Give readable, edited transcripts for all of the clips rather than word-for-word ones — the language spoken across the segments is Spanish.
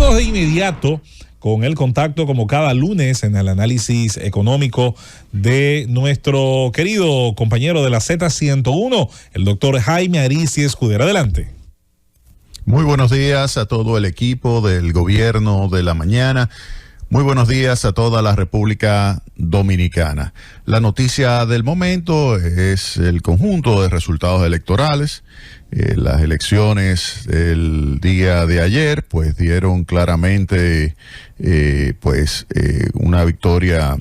Vamos de inmediato con el contacto, como cada lunes, en el análisis económico de nuestro querido compañero de la Z101, el doctor Jaime Aristi Escudero. Adelante. Muy buenos días a todo el equipo del Gobierno de la Mañana. Muy buenos días a toda la República Dominicana. La noticia del momento es el conjunto de resultados electorales. Las elecciones del día de ayer pues dieron claramente una victoria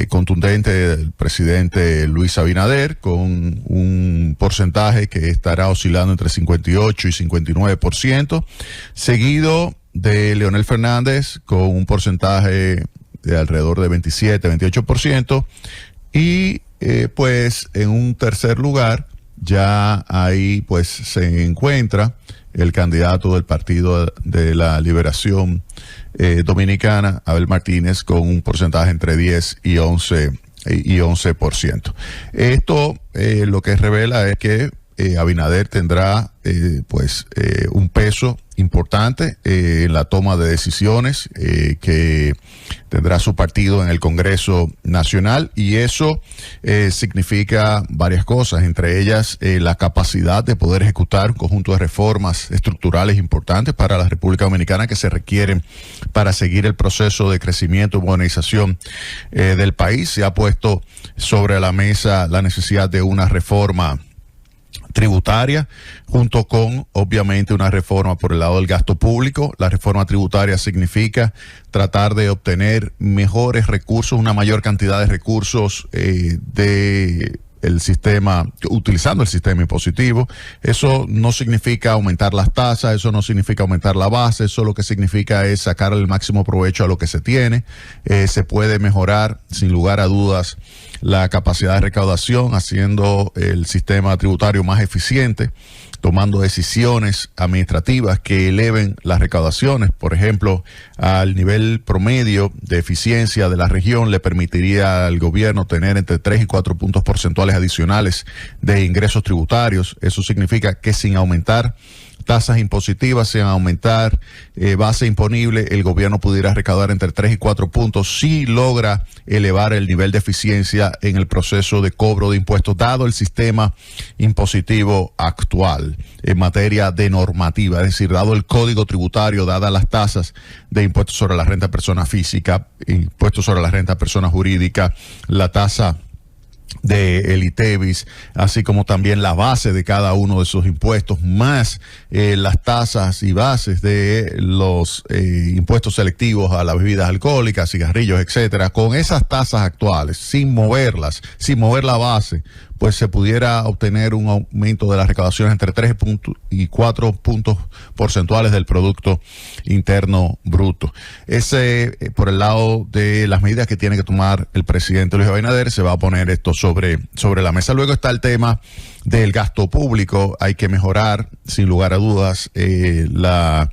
contundente del presidente Luis Abinader, con un porcentaje que estará oscilando entre 58 y 59%, seguido de Leonel Fernández con un porcentaje de alrededor de 27-28%, y pues en un tercer lugar ya ahí pues se encuentra el candidato del Partido de la Liberación Dominicana, Abel Martínez, con un porcentaje entre 10 y 11%. Esto lo que revela es que Abinader tendrá un peso importante en la toma de decisiones que tendrá su partido en el Congreso Nacional, y eso significa varias cosas, entre ellas la capacidad de poder ejecutar un conjunto de reformas estructurales importantes para la República Dominicana que se requieren para seguir el proceso de crecimiento y modernización del país. Se ha puesto sobre la mesa la necesidad de una reforma tributaria, junto con, obviamente, una reforma por el lado del gasto público. La reforma tributaria significa tratar de obtener mejores recursos, una mayor cantidad de recursos el sistema, utilizando el sistema impositivo. Eso no significa aumentar las tasas, eso no significa aumentar la base, eso lo que significa es sacar el máximo provecho a lo que se tiene. Se puede mejorar, sin lugar a dudas, la capacidad de recaudación, haciendo el sistema tributario más eficiente, tomando decisiones administrativas que eleven las recaudaciones. Por ejemplo, al nivel promedio de eficiencia de la región le permitiría al gobierno tener entre 3 y 4 puntos porcentuales adicionales de ingresos tributarios. Eso significa que sin aumentar tasas impositivas, sin aumentar base imponible, el gobierno pudiera recaudar entre 3 y 4 puntos si logra elevar el nivel de eficiencia en el proceso de cobro de impuestos, dado el sistema impositivo actual en materia de normativa, es decir, dado el código tributario, dadas las tasas de impuestos sobre la renta de persona física, impuestos sobre la renta de persona jurídica, la tasa de el ITEVIS, así como también la base de cada uno de esos impuestos, más las tasas y bases de los impuestos selectivos a las bebidas alcohólicas, cigarrillos, etcétera. Con esas tasas actuales, sin moverlas, sin mover la base, pues se pudiera obtener un aumento de las recaudaciones entre 3 y 4 puntos porcentuales del Producto Interno Bruto. Ese, por el lado de las medidas que tiene que tomar el presidente Luis Abinader, se va a poner esto sobre la mesa. Luego está el tema del gasto público. Hay que mejorar, sin lugar a dudas, la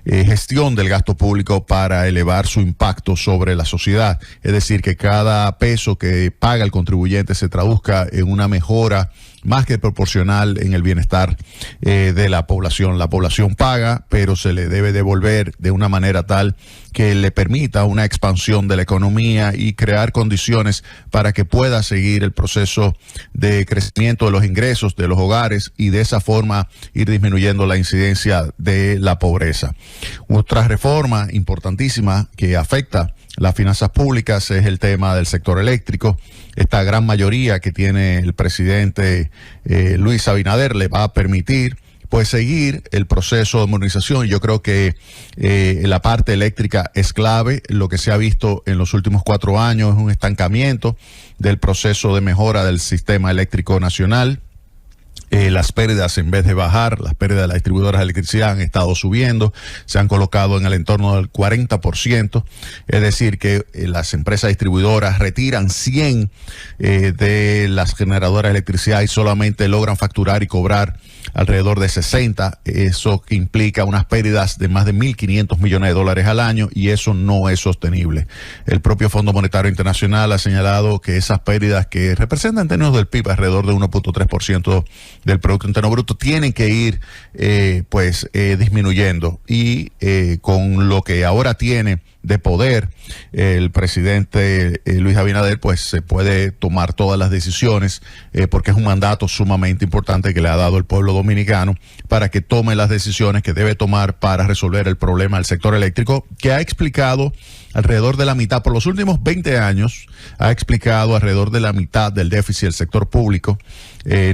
gestión del gasto público para elevar su impacto sobre la sociedad. Es decir, que cada peso que paga el contribuyente se traduzca en una mejora más que proporcional en el bienestar de la población. La población paga, pero se le debe devolver de una manera tal que le permita una expansión de la economía y crear condiciones para que pueda seguir el proceso de crecimiento de los ingresos de los hogares, y de esa forma ir disminuyendo la incidencia de la pobreza. Otra reforma importantísima que afecta las finanzas públicas es el tema del sector eléctrico. Esta gran mayoría que tiene el presidente Luis Abinader le va a permitir pues seguir el proceso de modernización. Yo creo que la parte eléctrica es clave. Lo que se ha visto en los últimos 4 años es un estancamiento del proceso de mejora del sistema eléctrico nacional. Las pérdidas, en vez de bajar, las pérdidas de las distribuidoras de electricidad han estado subiendo, se han colocado en el entorno del 40%, es decir, que las empresas distribuidoras retiran 100 de las generadoras de electricidad y solamente logran facturar y cobrar alrededor de 60. Eso implica unas pérdidas de más de 1.500 millones de dólares al año, y eso no es sostenible. El propio Fondo Monetario Internacional ha señalado que esas pérdidas, que representan en términos del PIB alrededor de 1.3% del Producto Interno Bruto tienen que ir disminuyendo, y con lo que ahora tiene de poder el presidente Luis Abinader, pues se puede tomar todas las decisiones, porque es un mandato sumamente importante que le ha dado el pueblo dominicano para que tome las decisiones que debe tomar para resolver el problema del sector eléctrico, que ha explicado alrededor de la mitad, por los últimos 20 años, ha explicado alrededor de la mitad del déficit del sector público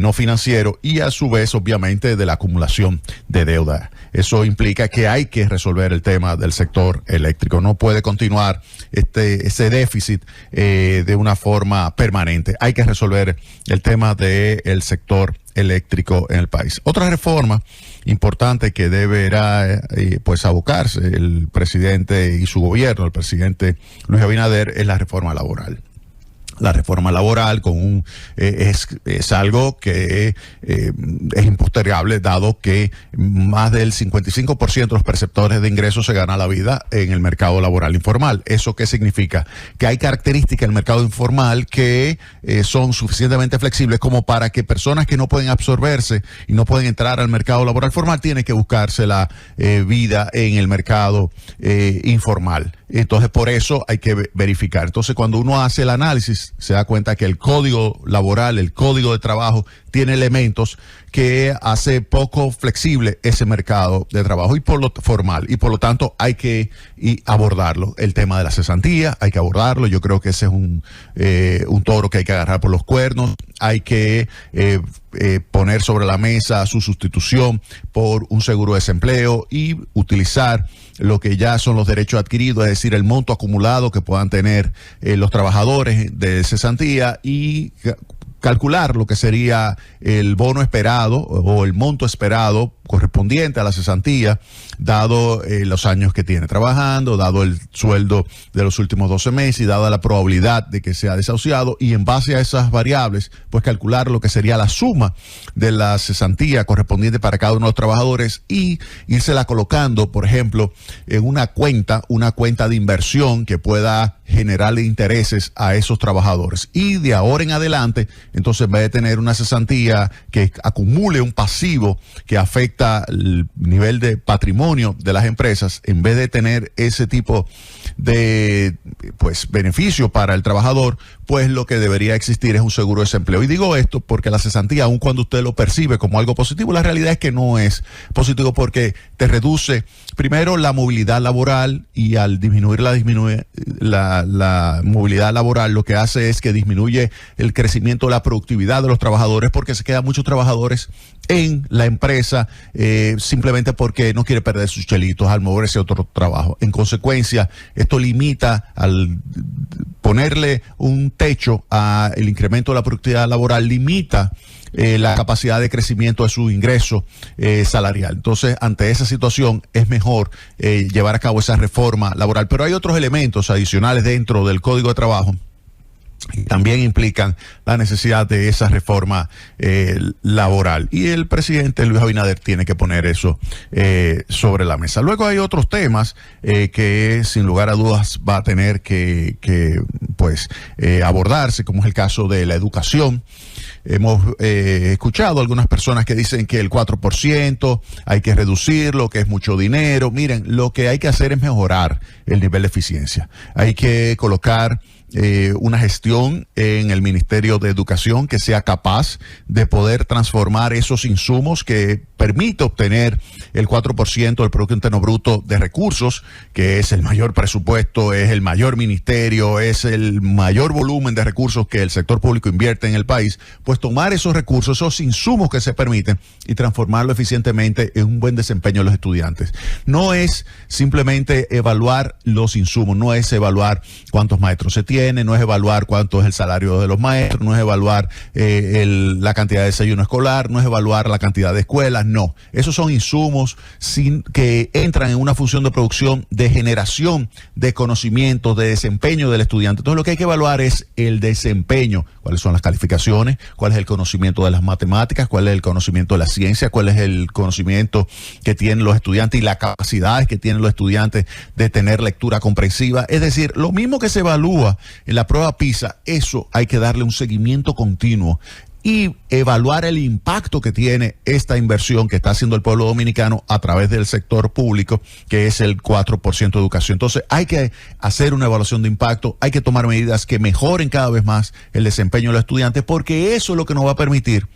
no financiero, y a su vez, obviamente, de la acumulación de deuda. Eso implica que hay que resolver el tema del sector eléctrico. No puede continuar ese déficit de una forma permanente. Hay que resolver el tema del sector eléctrico en el país. Otra reforma importante que deberá abocarse el presidente y su gobierno, el presidente Luis Abinader, es la reforma laboral. La reforma laboral es algo que es impostergable, dado que más del 55% de los perceptores de ingresos se gana la vida en el mercado laboral informal. ¿Eso qué significa? Que hay características del mercado informal que son suficientemente flexibles como para que personas que no pueden absorberse y no pueden entrar al mercado laboral formal tienen que buscarse la vida en el mercado informal. Entonces, por eso hay que verificar. Entonces, cuando uno hace el análisis, se da cuenta que el código laboral, el código de trabajo, tiene elementos que hace poco flexible ese mercado de trabajo y por lo formal, y por lo tanto hay que abordarlo. El tema de la cesantía hay que abordarlo. Yo creo que ese es un toro que hay que agarrar por los cuernos. Hay que poner sobre la mesa su sustitución por un seguro de desempleo y utilizar lo que ya son los derechos adquiridos, es decir, el monto acumulado que puedan tener los trabajadores de cesantía, y calcular lo que sería el bono esperado o el monto esperado correspondiente a la cesantía, dado los años que tiene trabajando, dado el sueldo de los últimos 12 meses y dada la probabilidad de que sea desahuciado, y en base a esas variables, pues calcular lo que sería la suma de la cesantía correspondiente para cada uno de los trabajadores y írsela colocando, por ejemplo, en una cuenta de inversión que pueda generarle intereses a esos trabajadores. Y de ahora en adelante, entonces, en vez de tener una cesantía que acumule un pasivo que afecta el nivel de patrimonio de las empresas, en vez de tener ese tipo de beneficio para el trabajador, pues lo que debería existir es un seguro de desempleo. Y digo esto porque la cesantía, aun cuando usted lo percibe como algo positivo, la realidad es que no es positivo, porque te reduce primero la movilidad laboral, y al disminuir la movilidad laboral, lo que hace es que disminuye el crecimiento de la productividad de los trabajadores, porque se quedan muchos trabajadores en la empresa simplemente porque no quiere perder sus chelitos al moverse a otro trabajo. En consecuencia, esto limita, al ponerle un techo al incremento de la productividad laboral, limita la capacidad de crecimiento de su ingreso salarial. Entonces, ante esa situación es mejor llevar a cabo esa reforma laboral. Pero hay otros elementos adicionales dentro del Código de Trabajo y también implican la necesidad de esa reforma laboral, y el presidente Luis Abinader tiene que poner eso sobre la mesa. Luego hay otros temas que sin lugar a dudas va a tener que abordarse, como es el caso de la educación. Hemos escuchado algunas personas que dicen que el 4% hay que reducirlo, que es mucho dinero. Miren, lo que hay que hacer es mejorar el nivel de eficiencia. Hay que colocar una gestión en el Ministerio de Educación que sea capaz de poder transformar esos insumos, que permite obtener el 4% del Producto Interno Bruto de recursos, que es el mayor presupuesto, es el mayor ministerio, es el mayor volumen de recursos que el sector público invierte en el país. Pues tomar esos recursos, esos insumos que se permiten, y transformarlo eficientemente en un buen desempeño de los estudiantes. No es simplemente evaluar los insumos, no es evaluar cuántos maestros se tienen, no es evaluar cuánto es el salario de los maestros, no es evaluar la cantidad de desayuno escolar, no es evaluar la cantidad de escuelas, no. Esos son insumos que entran en una función de producción, de generación de conocimiento, de desempeño del estudiante. Entonces, lo que hay que evaluar es el desempeño, cuáles son las calificaciones, cuál es el conocimiento de las matemáticas, cuál es el conocimiento de la ciencia, cuál es el conocimiento que tienen los estudiantes y las capacidades que tienen los estudiantes de tener lectura comprensiva. Es decir, lo mismo que se evalúa en la prueba PISA, eso hay que darle un seguimiento continuo y evaluar el impacto que tiene esta inversión que está haciendo el pueblo dominicano a través del sector público, que es el 4% de educación. Entonces hay que hacer una evaluación de impacto, hay que tomar medidas que mejoren cada vez más el desempeño de los estudiantes, porque eso es lo que nos va a permitir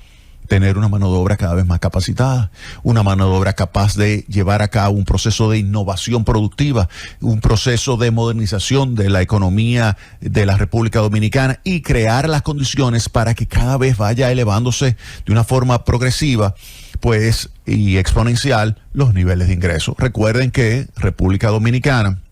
tener una mano de obra cada vez más capacitada, una mano de obra capaz de llevar a cabo un proceso de innovación productiva, un proceso de modernización de la economía de la República Dominicana y crear las condiciones para que cada vez vaya elevándose de una forma progresiva, pues, y exponencial los niveles de ingresos. Recuerden que República Dominicana,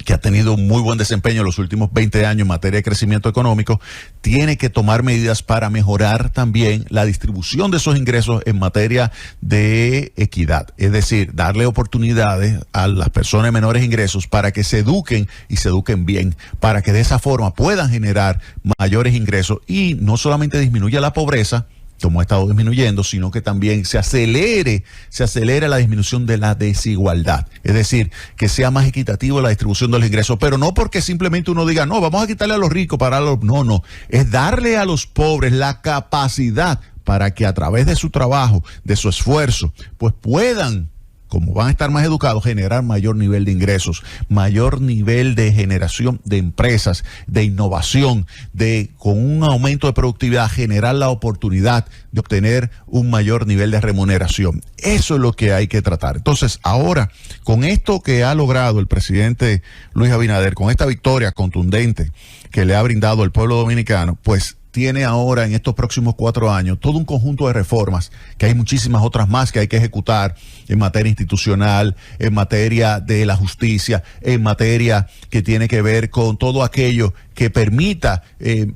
que ha tenido un muy buen desempeño en los últimos 20 años en materia de crecimiento económico, tiene que tomar medidas para mejorar también la distribución de esos ingresos en materia de equidad. Es decir, darle oportunidades a las personas de menores ingresos para que se eduquen y se eduquen bien, para que de esa forma puedan generar mayores ingresos y no solamente disminuya la pobreza, como ha estado disminuyendo, sino que también se acelere la disminución de la desigualdad. Es decir, que sea más equitativo la distribución de los ingresos, pero no porque simplemente uno diga, no, vamos a quitarle a los ricos para los... No, es darle a los pobres la capacidad para que a través de su trabajo, de su esfuerzo, pues puedan, como van a estar más educados, generar mayor nivel de ingresos, mayor nivel de generación de empresas, de innovación, con un aumento de productividad, generar la oportunidad de obtener un mayor nivel de remuneración. Eso es lo que hay que tratar. Entonces, ahora, con esto que ha logrado el presidente Luis Abinader, con esta victoria contundente que le ha brindado el pueblo dominicano, pues tiene ahora en estos próximos 4 años todo un conjunto de reformas, que hay muchísimas otras más que hay que ejecutar en materia institucional, en materia de la justicia, en materia que tiene que ver con todo aquello que permita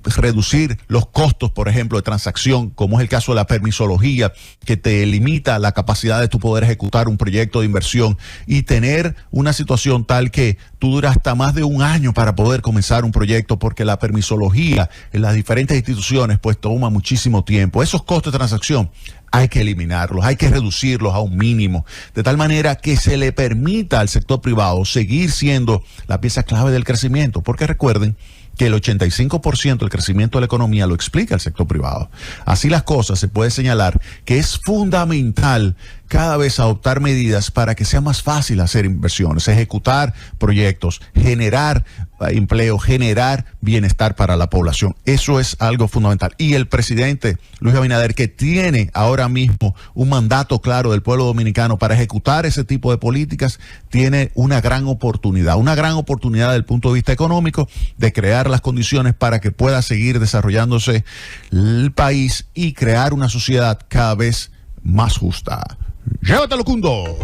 reducir los costos, por ejemplo, de transacción, como es el caso de la permisología, que te limita la capacidad de tu poder ejecutar un proyecto de inversión y tener una situación tal que tú duras hasta más de un año para poder comenzar un proyecto, porque la permisología en las diferentes instituciones pues toma muchísimo tiempo. Esos costos de transacción hay que eliminarlos, hay que reducirlos a un mínimo, de tal manera que se le permita al sector privado seguir siendo la pieza clave del crecimiento, porque recuerden que el 85% del crecimiento de la economía lo explica el sector privado. Así las cosas, se puede señalar que es fundamental cada vez adoptar medidas para que sea más fácil hacer inversiones, ejecutar proyectos, generar empleo, generar bienestar para la población. Eso es algo fundamental. Y el presidente Luis Abinader, que tiene ahora mismo un mandato claro del pueblo dominicano para ejecutar ese tipo de políticas, tiene una gran oportunidad desde el punto de vista económico, de crear las condiciones para que pueda seguir desarrollándose el país y crear una sociedad cada vez más justa. ¡Llévatelo, Cundo!